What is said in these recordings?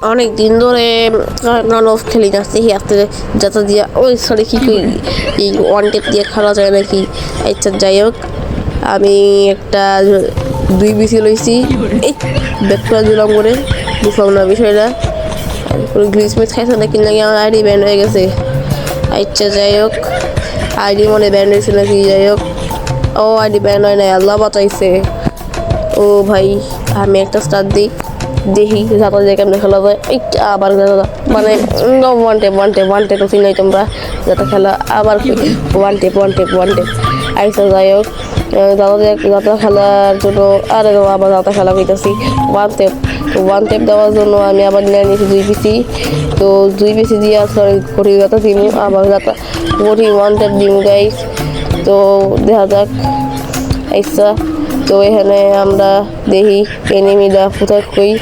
অনেক দিন ধরে নন অফ খেলি যাচ্ছে হাতে যাতা দিয়া ওই সরি কি কই এই ওয়ান টেপ দিয়ে খেলা যায় নাকি। আচ্ছা যাই হোক, আমি একটা 2 বিসি লইছি, এই ব্যাক করে দিলাম করে বুঝলাম না বিষয়টা। গ্লিচ মিচ খাইছে নাকি নাকি আমার আইডি ব্যান্ড হয়ে গেছে। আচ্ছা যাই হোক, আইডি মনে ব্যান্ড হয়েছে নাকি, যাই হোক ও আইডি ব্যান্ড হয় নাই, আল্লাহ বাঁচাইছে। ও ভাই আমি একটা স্টার দিই, দেখি যাতা দিয়ে কেমন খেলা যায়। এইটা আবার মানে ওয়ান টেপ চিনাই তোমরা যাতা খেলা, আবার ওয়ান টেপ আইসা। যাই হোক যাতা খেলার জন্য আরে আবার যাতা খেলা হইতেছি ওয়ান টেপ দেওয়ার জন্য আমি আবার নিয়ে নিয়েছি 2 বিসি। তো 2 বিসি দিয়ে ঘড়ি যাতা দিমু, আবার যাতা ঘড়ি ওয়ান টেপ দিমু গাইস। তো দেখা যাক আইসা। তো এখানে আমরা দেখি এনিমিরা কোথায় কই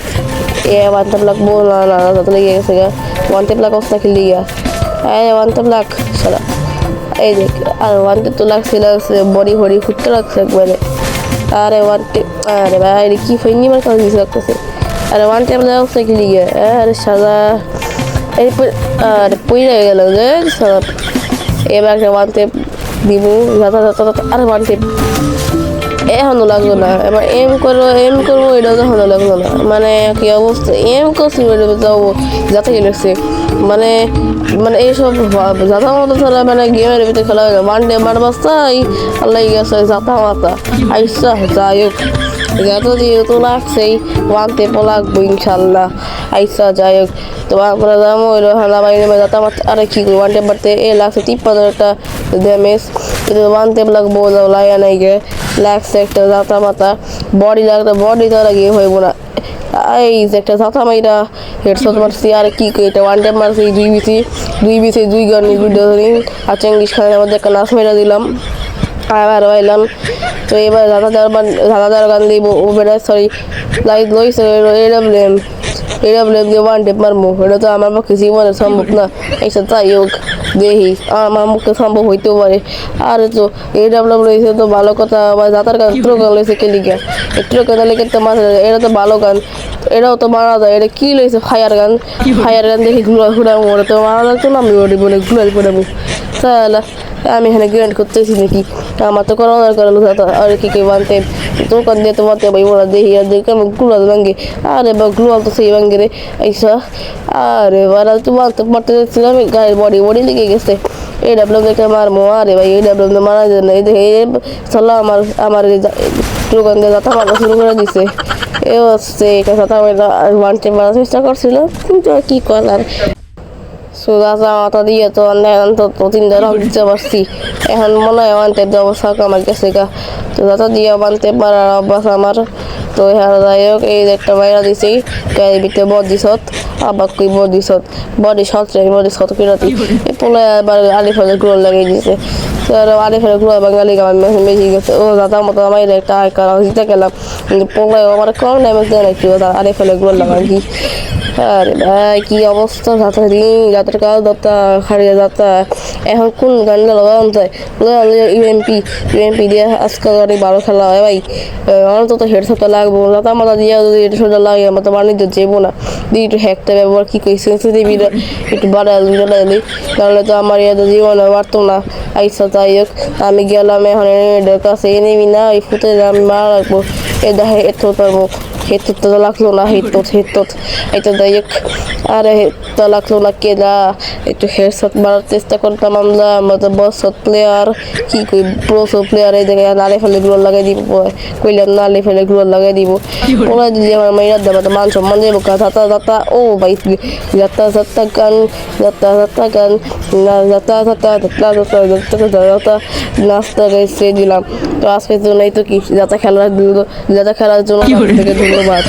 ওয়ান টেপ লাগবো না না যাতে লেগে গেছে গা। ওয়ান টেপ লাগ অবস্থা খেলি গা, ওয়ান টেপ লাগ সারা এই দেখ। আর ওয়ান টেপ তো লাগছে বডি হরি ফুটতে লাগছে একবারে। আরে ওয়ান টেপ, আরে ভাই কি ফাইনি মার কাছে দিতে লাগতেছে। আরে ওয়ান টেপ লাগ অবস্থা খেলি গা, আরে সাদা এই আরে পইরা গেল যে সারা। এবার একটা ওয়ান টেপ দিব যাতা যাতা। আরে ওয়ান টেপ এখনো লাগলো না, এবার এম করবো এটাও এখনো লাগলো না। মানে কি অবস্থা, এম করছি যাবো যাতে গেলেছে মানে মানে এইসব যাতা মতো খেলা মানে গেমের ভিতরে খেলা হয়ে যায়। ওয়ান ডে বার বাস্তাই আল্লাহ গেছে যাতা মাতা আইসা। যাই হোক যাতা দিয়ে তো লাগছেই, ওয়ান টেপও লাগবো ইনশাল্লাহ আইসা। যাই হোক তো আমরা যাবো ওই হালা বাইরে যাতা মাতা। আরে কি করি ওয়ান টেপ বাড়তে এ লাগছে 53 ড্যামেজ, কিন্তু ওয়ান টেপ লাগবো লাইয়া নাই গে লাগছে একটা যাতা মাতা। বডি লাগতো, বডি তো লাগিয়ে হইব না। এই যে একটা যাতা মাইরা হেডশট মারছি। আর কি করি এটা ওয়ান টেপ মারছি 2 বিসি 2 গানি 2 ডজরিং আর চেঙ্গিস খানের মধ্যে একটা নাচ মেরা দিলাম। আবার আইলাম। তো এবার দাদা দেওয়ার গান দিব ও বেড়া সরি লাইট লইছে এডাব্লিউএম দিয়ে ওয়ান টেপ মারমু, এটা তো আমার পক্ষে জীবনে সম্ভব না। এইসব যাই হোক দেখি আমার মুখে সম্ভব হইতেও পারে। আর তো এডাব্লিউএম লইছে তো ভালো কথা, আবার যাতার গান ট্রো গান লইছে কেলিকা ট্রো গান লেগে তো মাথা, এটা তো ভালো গান, এটাও তো মারা যায়। এটা কি লইছে ফায়ার গান দেখি ঘুরাবো, ওটা তো মারা যাচ্ছে না। আমি ওটি বলে ঘুরাই পড়াবো তাহলে আমি এখানে গ্র্যান্ড করতেছি নাকি, আমার তো করোনার কারণে আর কি কই ওয়ান টেপ দোকান দিয়ে তো মারতে ভাই ওরা দেখি আর দেখি আমি গ্লুয়াল ভাঙ্গে। আরে বা গ্লুয়াল তো সেই ভাঙ্গে রে এইসা। আরে বারা তো মারতে যাচ্ছিলাম, গায়ের বডি লেগে গেছে। এই ডাবলুম দেখে মারমো। আরে ভাই এই ডাবলুম মারা যায় না, এই দেখে সাল্লাহ আমার দোকান দিয়ে যাতা মারা শুরু করে দিছে। এ হচ্ছে এটা সাথে ওয়ান টেপ মারার চেষ্টা করছিল, কিন্তু আর কি করার। সুদা মাথা দিয়ে তো অন্তত 3টা রাউন্ড দিতে পারছি। এখন মনে হয় ওয়ান টেপ অবস্থা আমার কাছে গা। তো দাদা দিয়ে ওয়ান টেপ মারার অভ্যাস আমার। তো যাই হোক এই একটা বাইরা দিছি গাড়ির ভিতরে বডিশট, আবার কই বডি শট কিরাতি এই পোলা আবার আলিফের গ্লোল লাগিয়ে দিছে। তো আলিফের গ্লোল বাঙালি গান বেশি গেছে। ও দাদার মতো আমি একটা কারা জিতে গেলাম, কিন্তু পোলা আমার কম ড্যামেজ দেয় না, একটু আলিফের গ্লোল লাগাই কি। আরে ভাই কি অবস্থা, যাত্রা কাজ যাত্রা হারিয়ে যাত্রা। এখন কোন গানটা লাগানো যায় ইউএমপি দিয়ে আজকাল অনেক ভালো খেলা হয় ভাই। আমার তো হেডশট লাগবো, যাতা মাথা দিয়ে যদি হেডশট লাগে আমার তো বানিয়ে যাবো না। দিয়ে একটু হ্যাকটা ব্যবহার কি করি সেন্সিটিভিটা একটু বাড়ালি, তাহলে তো আমার ইয়াদের জীবনে বাড়তো না। আইসা যাই হোক আমি গেলাম এখন এর কাছে এনেমি না ওই ফুটে আমি মারা রাখবো। এ দেখে এত পারবো হেডশট তো লাগলো না, হেডশট এটা যাই হোক। আরে তো লাগলো না কেনা একটু হেডশট মারার চেষ্টা করতাম আমরা তো বসত প্লেয়ার কি কই প্রো প্লেয়ার। এই জায়গায় নালে ফেলে গ্লোর লাগাই দিব, কইলাম নালে ফেলে গ্লোর লাগাই দিব। ওরা যদি আমার মাইরা দেবে তো মান সম্মান দেবো যাতা ও ভাই যাতা গান নাস্তা গাইছে দিলাম। তো আজকের জন্য এই তো কি যাতা খেলার জন্য ধন্যবাদ।